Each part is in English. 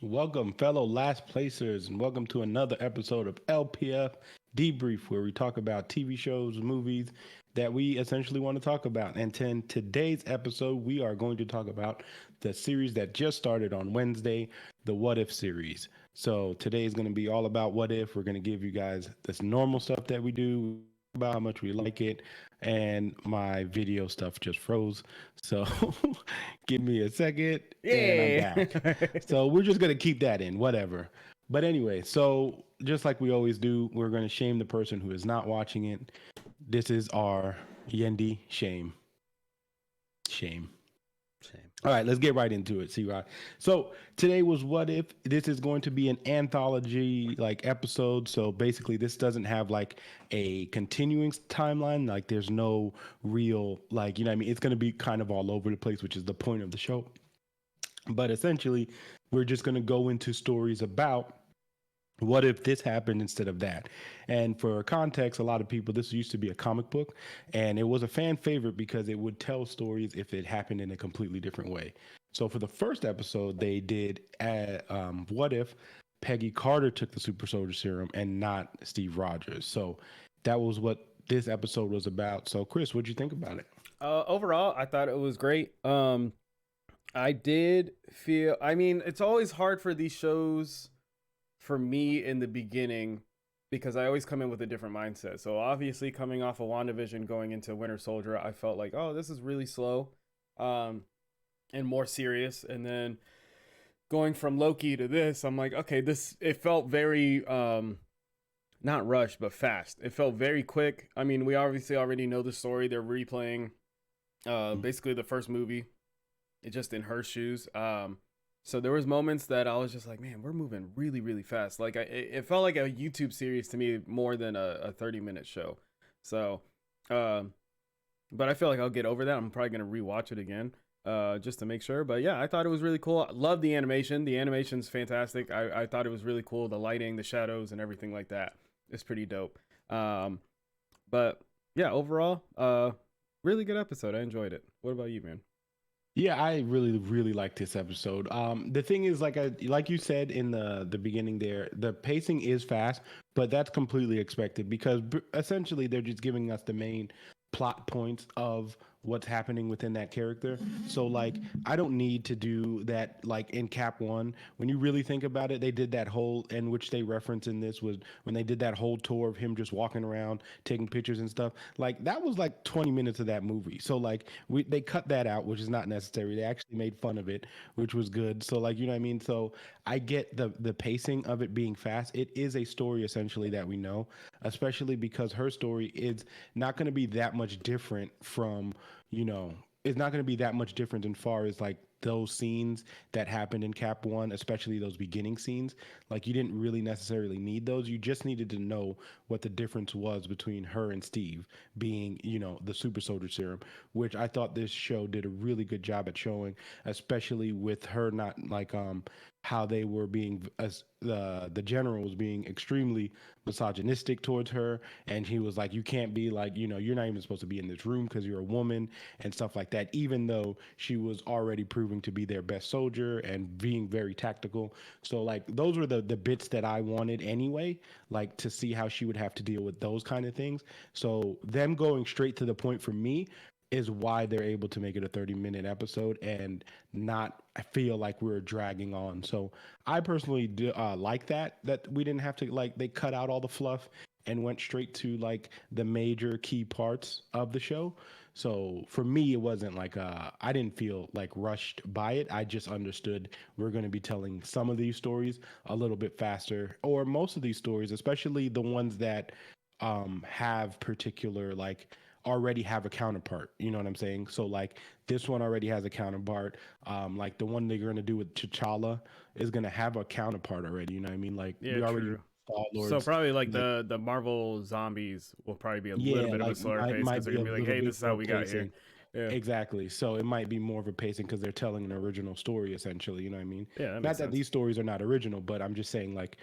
Welcome, fellow last placers, and welcome to another episode of LPF Debrief, where we talk about TV shows, movies that we essentially want to talk about. And in today's episode, we are going to talk about the series that just started on Wednesday, the What If series. So today is going to be all about what if. We're going to give you guys this normal stuff that we do, about how much we like it, and my video stuff just froze. So give me a second, and I'm Yeah. back. So we're just gonna keep that in, whatever. But anyway, so just like we always do, we're gonna shame the person who is not watching it. This is our Yendi shame. Shame. Same. All right, let's get right into it, C-Rod. So today was What If. This is going to be an anthology like episode. So basically, this doesn't have like a continuing timeline. Like there's no real like what I mean. It's going to be kind of all over the place, which is the point of the show. But essentially, we're just going to go into stories about what if this happened instead of that. And for context, a lot of people, this used to be a comic book, and it was a fan favorite because it would tell stories if it happened in a completely different way. So for the first episode, they did what if Peggy Carter took the super soldier serum and not Steve Rogers. So that was what this episode was about. So Chris, what'd you think about it? Overall, I thought it was great. I did feel. I mean, it's always hard for these shows for me in the beginning because I always come in with a different mindset. So obviously, coming off of WandaVision, going into Winter Soldier, I felt like, oh, this is really slow, and more serious. And then going from Loki to this, I'm like, okay, this it felt very not rushed, but fast. It felt very quick. I mean, we obviously already know the story. They're replaying basically the first movie, it just in her shoes. So there was moments that I was just like, man, we're moving really, really fast. Like it felt like a YouTube series to me more than a 30-minute show. So, but I feel like I'll get over that. I'm probably gonna rewatch it again, just to make sure. But yeah, I thought it was really cool. I love the animation. The animation's fantastic. I thought it was really cool. The lighting, the shadows, and everything like that is pretty dope. But yeah, overall, really good episode. I enjoyed it. What about you, man? Yeah, I really, really like this episode. The thing is, like you said in the beginning there, the pacing is fast, but that's completely expected because essentially they're just giving us the main plot points of what's happening within that character. So like I don't need to do that like in Cap 1. When you really think about it, they did that whole in which they reference in this was when they did that whole tour of him just walking around taking pictures and stuff. Like that was like 20 minutes of that movie. So like they cut that out, which is not necessary. They actually made fun of it, which was good. So like you know what I mean? So I get the pacing of it being fast. It is a story essentially that we know, especially because her story is not going to be that much different from it's not going to be that much different as far as like those scenes that happened in Cap 1, especially those beginning scenes. Like you didn't really necessarily need those. You just needed to know what the difference was between her and Steve being, the super soldier serum, which I thought this show did a really good job at showing, especially with her not like how they were being as the general was being extremely misogynistic towards her, and he was like, you can't be like, you're not even supposed to be in this room because you're a woman and stuff like that, even though she was already proving to be their best soldier and being very tactical. So like those were the bits that I wanted anyway, like to see how she would have to deal with those kind of things. So them going straight to the point for me is why they're able to make it a 30-minute episode and not feel like we're dragging on. So I personally do like that we didn't have to like they cut out all the fluff and went straight to like the major key parts of the show. So for me, it wasn't like I didn't feel like rushed by it. I just understood we're going to be telling some of these stories a little bit faster, or most of these stories, especially the ones that have particular like already have a counterpart. You know what I'm saying? So like this one already has a counterpart. Like the one they're gonna do with T'Challa is gonna have a counterpart already. You know what I mean? Like Yeah, we already true. Star So Lords. probably like Like the Marvel zombies will probably be a little yeah, bit of a like slower pace because might they're be a gonna be like, little hey, bit this is how more we got here. pacing. Yeah, Exactly. So it might be more of a pacing because they're telling an original story essentially. You know what I mean? yeah, that Not makes that sense. these stories are not original, but I'm just saying like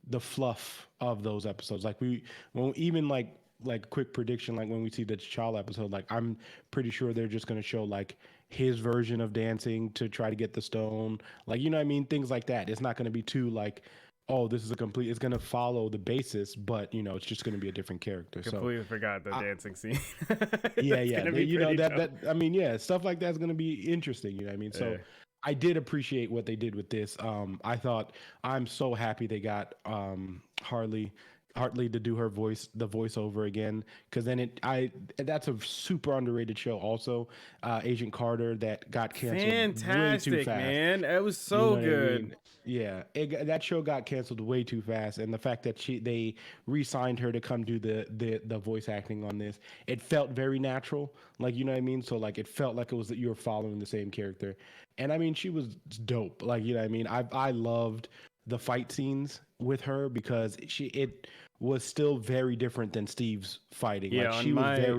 the fluff of those episodes. Like when even like quick prediction, like when we see the T'Challa episode, like I'm pretty sure they're just gonna show like his version of dancing to try to get the stone. Like, you know what I mean? Things like that. It's not going to be too like, oh, this is a complete, it's going to follow the basis, but you know, it's just going to be a different character. So, Completely forgot the I, dancing scene. yeah, That's yeah. gonna be You know, pretty dope. I mean, yeah, stuff like that's going to be interesting. You know what I mean? Yeah. So, I did appreciate what they did with this. I thought I'm so happy they got Hartley to do her voice, the voiceover again, because then that's a super underrated show. Also, Agent Carter that got canceled way too Fantastic, fast. man. It was You so know what I good. mean? Yeah, that show got canceled way too fast, and the fact that they re-signed her to come do the voice acting on this, it felt very natural. Like, you know what I mean? So like it felt like it was that you were following the same character, and I mean she was dope. Like, you know what I mean? I loved the fight scenes with her because it was still very different than Steve's fighting. Yeah, Like on she was my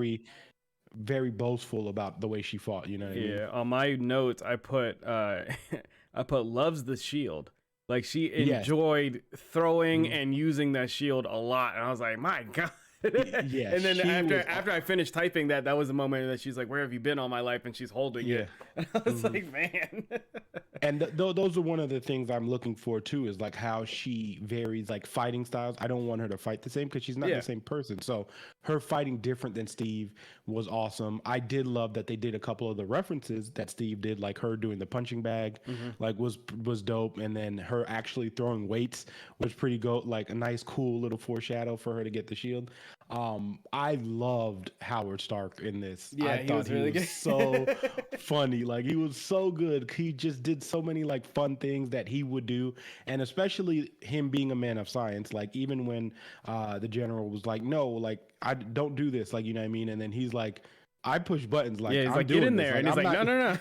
very boastful about the way she fought. You know what I mean? yeah, on my notes I put I put loves the shield. Like she Yes. enjoyed throwing Mhm. and using that shield a lot, and I was like, my god. Yeah, And then she was. after I finished typing that, that was the moment that she's like, "Where have you been all my life?" And she's holding Yeah. it, and I was hmm like, "Man." And those are one of the things I'm looking for too, is like how she varies like fighting styles. I don't want her to fight the same because she's not the Yeah, same person. So her fighting different than Steve was awesome. I did love that they did a couple of the references that Steve did, like her doing the punching bag, hmm like was dope, and then her actually throwing weights was pretty go like a nice cool little foreshadow for her to get the shield. I loved Howard Stark in this. I yeah, he thought was he really was good. so funny. Like he was so good. He just did so many like fun things that he would do, and especially him being a man of science. Like even when the general was like, "No, like I don't do this," like you know what I mean, and then he's like, "I push buttons. Yeah, Like he's I'm like, "Get doing in this. there," Like and he's I'm like, not." "No, no, no,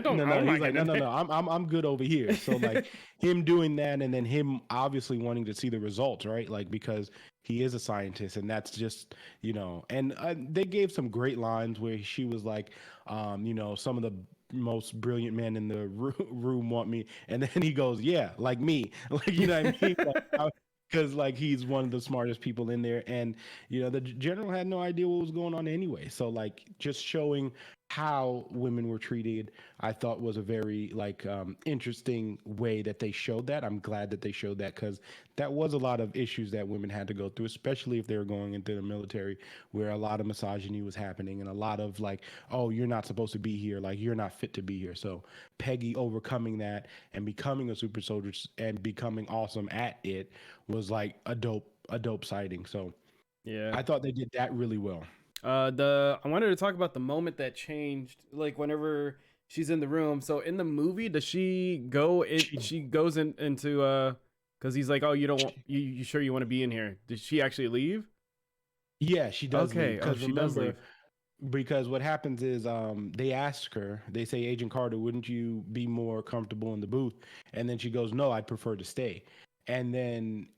No, no. I'm He's not like, getting no, in no, there." no. I'm good over here. So like him doing that, and then him obviously wanting to see the results, right? Like because he is a scientist, and that's just you know. And they gave some great lines where she was like, you know, some of the most brilliant men in the room want me, and then he goes, yeah, like me, like you know what I mean, like. Because like he's one of the smartest people in there, and you know the general had no idea what was going on anyway. So like just showing how women were treated, I thought was a very like interesting way that they showed that. I'm glad that they showed that because that was a lot of issues that women had to go through, especially if they were going into the military, where a lot of misogyny was happening and a lot of like, oh, you're not supposed to be here, like you're not fit to be here. So Peggy overcoming that and becoming a super soldier and becoming awesome at it was like a dope sighting. So Yeah. I thought they did that really well. The I wanted to talk about the moment that changed, like whenever she's in the room. So in the movie, does she go in? She, She goes into because he's like, "Oh, you don't want you sure you want to be in here?" Did she actually leave? yeah, she does leave Okay. Oh, because she does remember, leave. because what happens is they ask her, they say, Agent Carter, wouldn't you be more comfortable in the booth? And then she goes, no, I'd prefer to stay. And then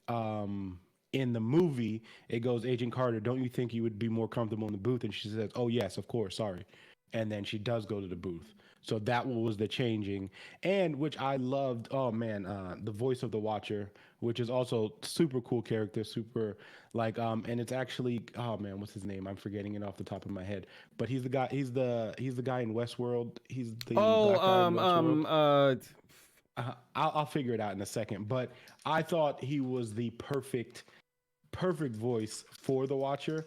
in the movie it goes, Agent Carter, don't you think you would be more comfortable in the booth? And she says, oh yes, of course, sorry. And then she does go to the booth. So that was the changing, and which I loved. Oh man, the voice of the Watcher, which is also super cool character, super like and it's actually, oh man, what's his name? I'm forgetting it off the top of my head. But he's the guy. He's the guy in Westworld. He's the Oh, black guy in Westworld. I'll figure it out in a second. But I thought he was the perfect voice for the Watcher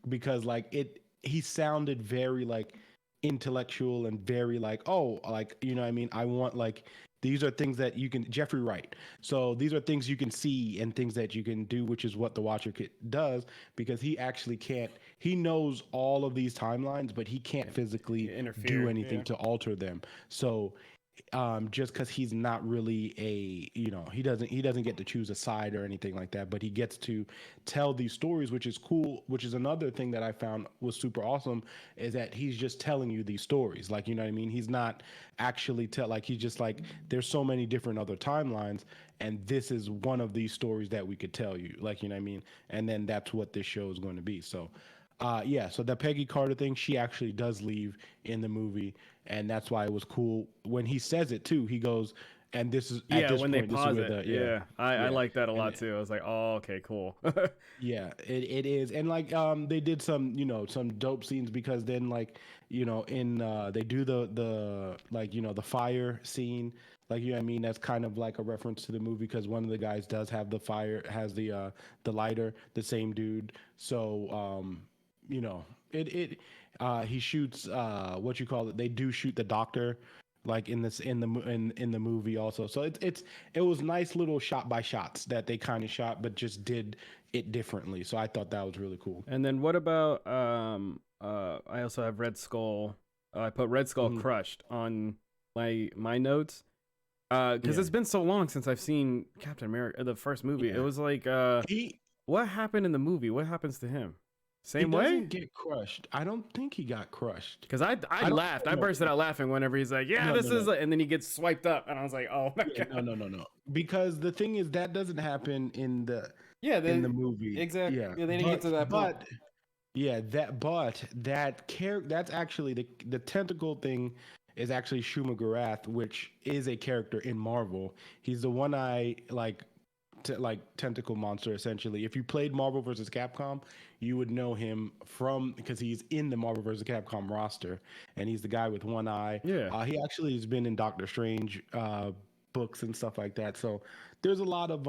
because like he sounded very like intellectual and very like, oh, like you know what I mean, I want like these are things that you can, Jeffrey Wright, so these are things you can see and things that you can do, which is what the Watcher does, because he actually can't, he knows all of these timelines but he can't physically do interfere. anything Yeah. to alter them. So just because he's not really a, you know, he doesn't get to choose a side or anything like that, but he gets to tell these stories, which is cool, which is another thing that I found was super awesome, is that he's just telling you these stories, like, you know what I mean, he's not actually tell, like he's just like, there's so many different other timelines and this is one of these stories that we could tell you, like, you know what I mean, and then that's what this show is going to be. So yeah, so the Peggy Carter thing, she actually does leave in the movie, and that's why it was cool when he says it too. He goes, and this is at Yeah, this when they point. This is pause where it. yeah, Yeah, I yeah, like that a and lot too. I was like, oh, okay, cool. yeah, it is. And like they did some, some dope scenes because then like, in they do the like, the fire scene. Like, I mean, that's kind of like a reference to the movie because one of the guys does have the fire, has the lighter, the same dude. So you know, it he shoots what you call it. They do shoot the doctor like in the movie also. So it was nice little shot by shots that they kind of shot, but just did it differently. So I thought that was really cool. And then what about I also have Red Skull. I put Red Skull Hmm. crushed on my notes. Because Yeah, it's been so long since I've seen Captain America, the first movie. It yeah. was like, He what happened in the movie? What happens to him? he Same way? doesn't get crushed. I don't think he got crushed. Because I I don't laughed. I know. bursted out laughing whenever he's like, yeah, No, this no, is, no. and then he gets swiped up, and I was like, oh my Yeah, no, god. no, no, no. Because the thing is that doesn't happen Yeah, in the movie. exact. Yeah, Yeah, they didn't get to that point. but yeah, that's actually the tentacle thing is actually Shuma Gorath, which is a character in Marvel. He's the one eye like tentacle monster essentially. If you played Marvel versus Capcom, you would know him from because he's in the Marvel versus Capcom roster, and he's the guy with one eye. Yeah. He actually has been in Doctor Strange books and stuff like that. So there's a lot of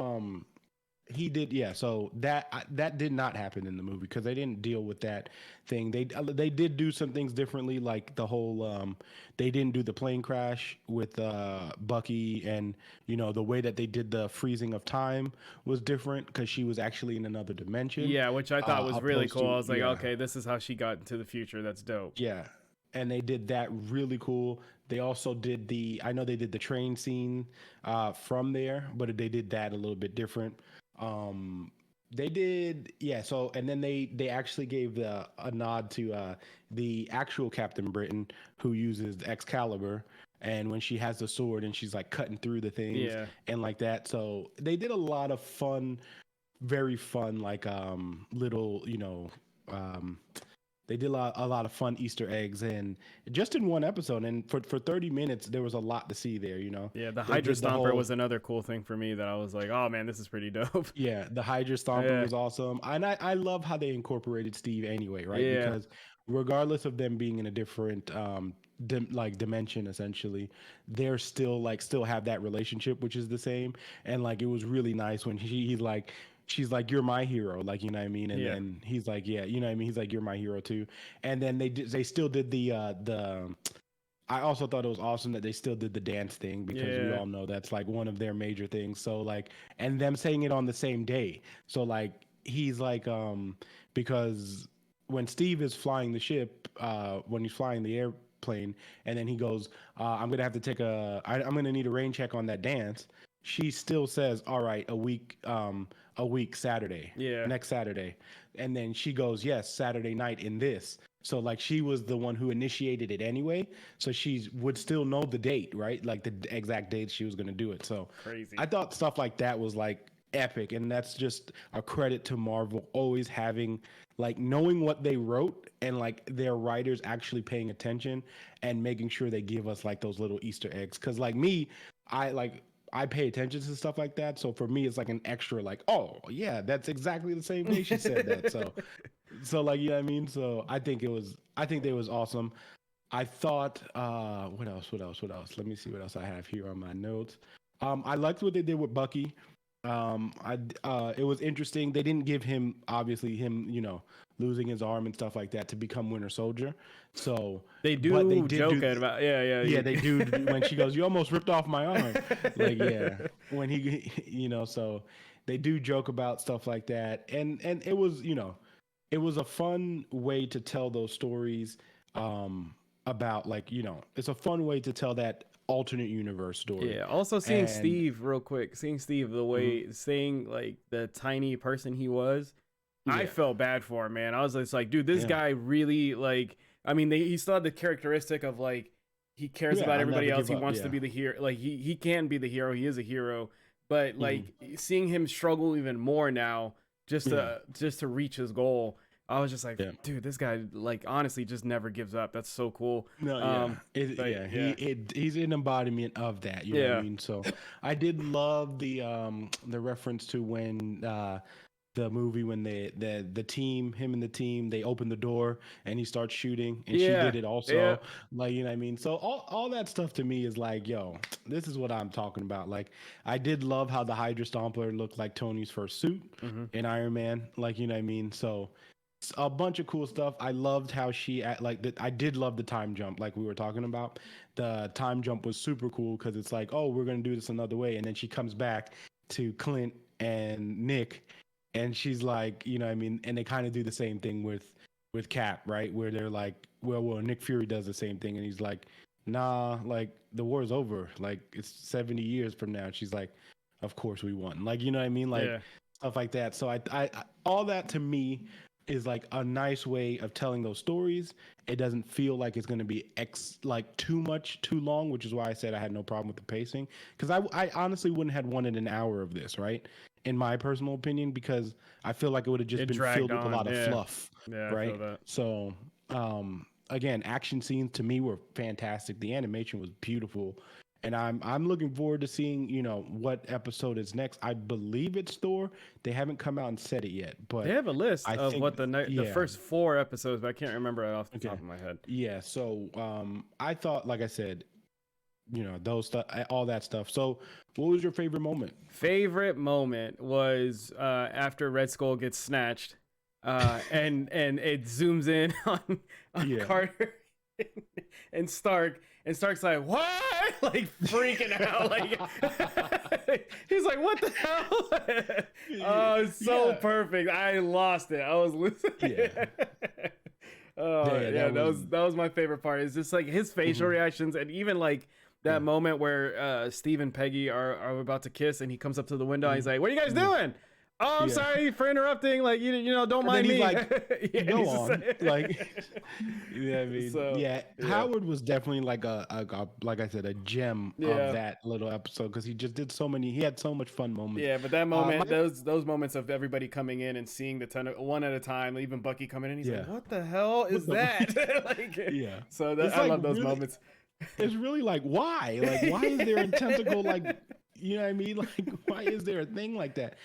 he did, yeah. So that did not happen in the movie because they didn't deal with that thing. They did do some things differently, like the whole they didn't do the plane crash with Bucky, and the way that they did the freezing of time was different because she was actually in another dimension. Yeah, which I thought was really Opposed cool. to I was like, yeah, okay, this is how she got into the future. That's dope. yeah, and they did that really cool. They also did I know they did the train scene from there, but they did that a little bit different. They did, yeah. So, and then they actually gave a nod to the actual Captain Britain who uses Excalibur, and when she has the sword and she's like cutting through the things Yeah. and like that. So they did a lot of fun, very fun, like little, um they did a lot of fun Easter eggs and just in one episode and for 30 minutes there was a lot to see there, Yeah, the They Hydra did the Stomper whole was another cool thing for me that I was like, oh man, this is pretty dope. yeah, the Hydra Stomper Yeah. was awesome. And I love how they incorporated Steve anyway, right? Yeah. Because regardless of them being in a different like dimension essentially, they're still have that relationship which is the same. And like it was really nice when he's like she's like you're my hero, like you know what I mean? And Yeah. then he's like yeah, you know what I mean? He's like you're my hero too. And then they still did the I also thought it was awesome that they still did the dance thing because we Yeah. all know that's like one of their major things. So like, and them saying it on the same day. So like, he's like, because when Steve is flying the ship, when he's flying the airplane, and then he goes, I'm gonna have to I'm gonna need a rain check on that dance. She still says, all right, a week Saturday, Yeah. next Saturday, and then she goes, yes, Saturday night in this. So like she was the one who initiated it anyway. So she would still know the date, right? Like the exact date she was going to do it. So Crazy. I thought stuff like that was like epic. And that's just a credit to Marvel always having like knowing what they wrote and like their writers actually paying attention and making sure they give us like those little Easter eggs. Cause like me, I pay attention to stuff like that. So for me, it's like an extra, like, oh yeah, that's exactly the same day she said that. So like you know what I mean? So I think they was awesome. I thought what else? Let me see what else I have here on my notes. I liked what they did with Bucky. It was interesting. They didn't give him obviously him, losing his arm and stuff like that to become Winter Soldier. So They but they do did joke do about yeah. yeah, they do when she goes, "You almost ripped off my arm." Like, yeah, when he, so they do joke about stuff like that, and it was, it was a fun way to tell those stories, about like, it's a fun way to tell that alternate universe story. Yeah. Also seeing And Steve real quick, seeing Steve the mhm, way seeing like the tiny person he was, I yeah, felt bad for him, man. I was just like, dude, this yeah, guy really like. I mean, he still had the characteristic of like he cares yeah. about I'll everybody never else. give He up. wants to Yeah, be the hero. Like he can be the hero. He is a hero. But hmm like seeing him struggle even more now, yeah, just to reach his goal. I was just like, Yeah. dude, this guy like honestly just never gives up. That's so cool. No, But yeah, yeah, he's an embodiment of that. You know what I yeah, mean? So I did love the reference to when the movie when the team, him and the team, they open the door and he starts shooting and she yeah, did it yeah. also. Like, you know what I mean? So all that stuff to me is like, yo, this is what I'm talking about. Like, I did love how the Hydra Stomper looked like Tony's first suit Mm-hmm. in Iron Man. Like, you know what I mean? So a bunch of cool stuff. I loved how she like that. I did love the time jump, like we were talking about. The time jump was super cool because it's like, oh, we're gonna do this another way, and then she comes back to Clint and Nick, and she's like, you know, what I mean, and they kind of do the same thing with Cap, right? Where they're like, well, Nick Fury does the same thing, and he's like, nah, like the war's over, like it's 70 years from now. And she's like, of course we won, like you know what I mean, like Yeah. stuff like that. So I all that to me is like a nice way of telling those stories. It doesn't feel like it's going to be like too much too long, which is why I said I had no problem with the pacing, because I honestly wouldn't have wanted an hour of this, right? In my personal opinion, because I feel like it would have just It been dragged filled with a on. lot of Yeah, fluff, yeah, I feel right? that. So again, action scenes to me were fantastic. The animation was beautiful. And I'm looking forward to seeing, you know, what episode is next. I believe it's Thor. They haven't come out and said it yet, They but have a list I of think what the yeah. first 4 episodes, but I can't remember it off the Okay. top of my head. Yeah. So I thought, like I said, you know, those stuff, all that stuff. So what was your favorite moment? Favorite moment was after Red Skull gets snatched, and it zooms in on Yeah. Carter and Stark, and Stark's like, "What?" Like freaking out, like he's like, "What the hell?" Oh, it's so Yeah. perfect. I lost it. I was losing. Yeah. Oh Yeah, yeah, that was my favorite part. It's just like his facial Mhm. reactions, and even like that Yeah. moment where Steve and Peggy are about to kiss, and he comes up to the window. And he's Mhm. like, "What are you guys Yeah. doing?" "Oh, I'm Yeah. sorry for interrupting. Like you know, don't And then mind he's me." like, Yeah, and go he's just on. Like, you know what I mean? so Yeah. yeah, Howard was definitely like like I said, a gem of yeah, that little episode because he just did so many, he had so much fun moments. yeah. But that My, moment, those moments of everybody coming in and seeing the ton of one at a time, even Bucky coming in, he's yeah. like, "What the hell What is the, that?" Like, yeah. so that It's I like love those really, moments. it's really like why? Like why is there a tentacle like you know what I mean? Like why is there a thing like that?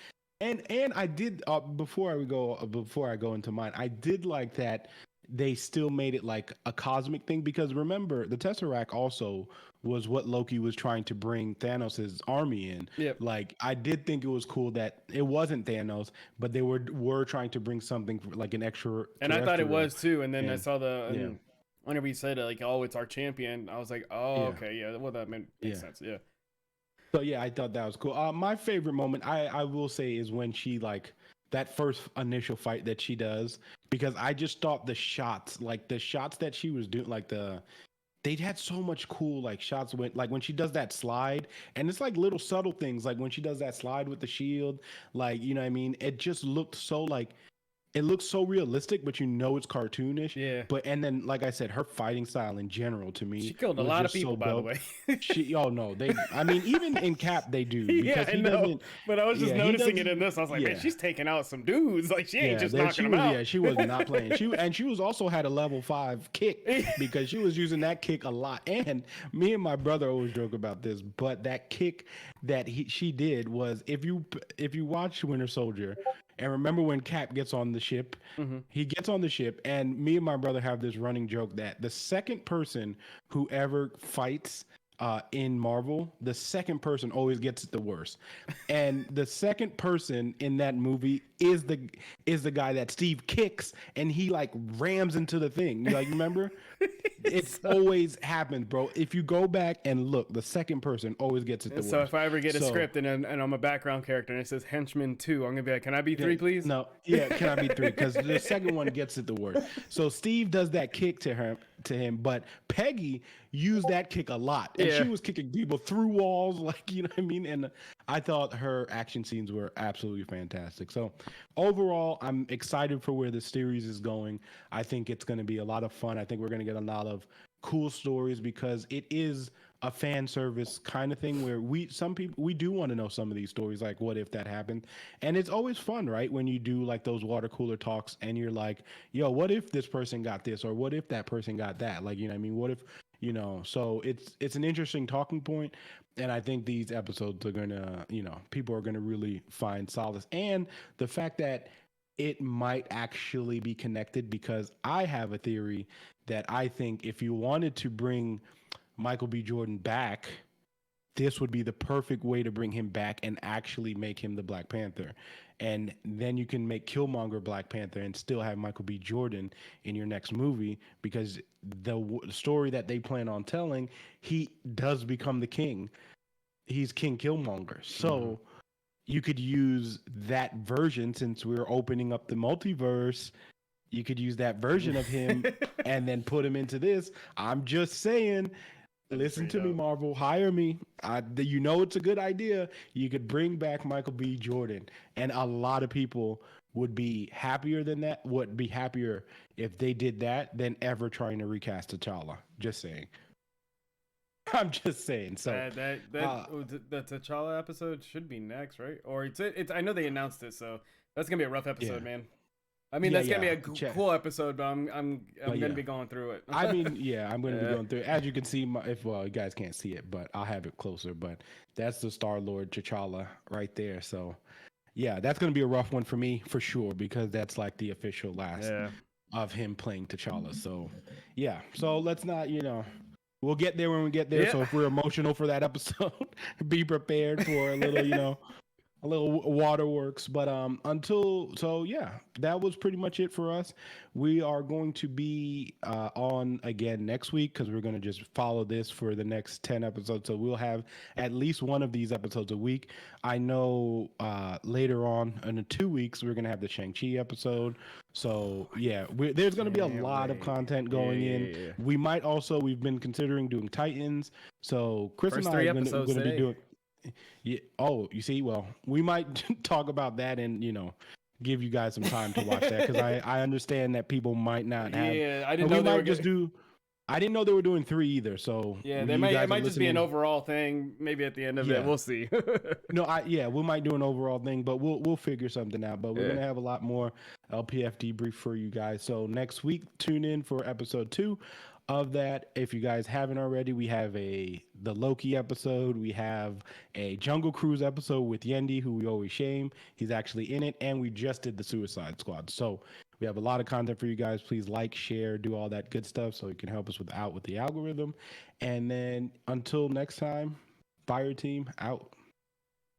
And I did before I go into mine, I did like that they still made it like a cosmic thing because remember the Tesseract also was what Loki was trying to bring Thanos' army in. Yep. Like I did think it was cool that it wasn't Thanos, but they were trying to bring something like an extra And I thought it terrestrial was too. And then I in. saw Yeah. whenever he said like, "Oh, it's our champion," I was like, "Oh, Yeah. okay, yeah." Well, that makes Yeah. sense. Yeah. So yeah, I thought that was cool. My favorite moment, I will say, is when she like that first initial fight that she does because I just thought the shots that she was doing, like they had so much cool like shots when she does that slide, and it's like little subtle things like when she does that slide with the shield, like you know what I mean. It just looked so like it looks so realistic, but you know it's cartoonish. Yeah. But and then, like I said, her fighting style in general to She me killed a was lot of just people, so by the dope. way. She, oh no, they. I mean, even in Cap, they do Yeah, because I he know. doesn't. But I was just Yeah, he noticing it doesn't. in this. I was like, man, Yeah, she's taking out some dudes. Like she ain't yeah. just That she knocking them was. out. Yeah, she was not playing. She was also had a level 5 kick Yeah. because she was using that kick a lot. And me and my brother always joke about this, but that kick that she did was if you watch Winter Soldier. And remember when Cap gets on the ship, Hmm. he gets on the ship, and me and my brother have this running joke that the second person who ever fights in Marvel, the second person always gets it the worst. And the second person in that movie is the guy that Steve kicks, and he like rams into the thing. You like remember? It's always happens, bro. If you go back and look, the second person always gets it the So worst. if I ever get a So script and I'm a background character and it says henchman 2, I'm gonna be like, "Can I be 3, please?" no, yeah, can I be 3? Because the second one gets it the worst. So Steve does that kick to him, but Peggy used that kick a lot, and she Yeah. was kicking people through walls, like you know what I mean. And I thought her action scenes were absolutely fantastic. So overall, I'm excited for where the series is going. I think it's going to be a lot of fun. I think we're going to get a lot of cool stories because it is a fan service kind of thing where some people we do want to know some of these stories, like what if that happened. And it's always fun, right, when you do like those water cooler talks and you're like, yo, what if this person got this, or what if that person got that, like, you know what I mean, what if, you know. So it's an interesting talking point, and I think these episodes are gonna, you know, people are gonna really find solace. And the fact that it might actually be connected, because I have a theory that I think if you wanted to bring Michael B. Jordan back, this would be the perfect way to bring him back and actually make him the Black Panther. And then you can make Killmonger Black Panther and still have Michael B. Jordan in your next movie, because story that they plan on telling, he does become the king. He's King Killmonger. So you could use that version, since we're opening up the multiverse. You could use that version of him and then put him into this. I'm just saying, listen to me, Marvel. Hire me. You know it's a good idea. You could bring back Michael B. Jordan, and a lot of people would be happier than that. Would be happier if they did that than ever trying to recast T'Challa. Just saying. I'm just saying. So the T'Challa episode should be next, right? Or it's I know they announced it, so that's gonna be a rough episode, man. I mean, that's gonna be a cool episode, but I'm gonna be going through it. I mean, I'm gonna be going through it. As you can see, you guys can't see it, but I'll have it closer. But that's the Star-Lord T'Challa right there. So yeah, that's gonna be a rough one for me for sure, because that's like the official last of him playing T'Challa. So yeah, so let's not, we'll get there when we get there. So if we're emotional for that episode, be prepared for a little, a little waterworks. But that was pretty much it for us. We are going to be on again next week, because we're going to just follow this for the next 10 episodes. So we'll have at least one of these episodes a week. I know later on in 2 weeks we're going to have the Shang-Chi episode. So there's going to be a lot of content going in. We might also, we've been considering doing Titans. So Chris and I are going to be doing. Yeah. Oh, you see, well, we might talk about that and, give you guys some time to watch that, because I understand that people might not have. Yeah, I didn't know they were I didn't know they were doing 3 either. So yeah, it might just be an overall thing. Maybe at the end of it, we'll see. No, we might do an overall thing, but we'll figure something out. But we're gonna have a lot more LPF debrief for you guys. So next week, tune in for episode 2 of that. If you guys haven't already, we have the Loki episode. We have a Jungle Cruise episode with Yendi, who we always shame. He's actually in it, and we just did the Suicide Squad. So we have a lot of content for you guys. Please like, share, do all that good stuff, so you can help us with the algorithm. And then until next time, Fire Team out.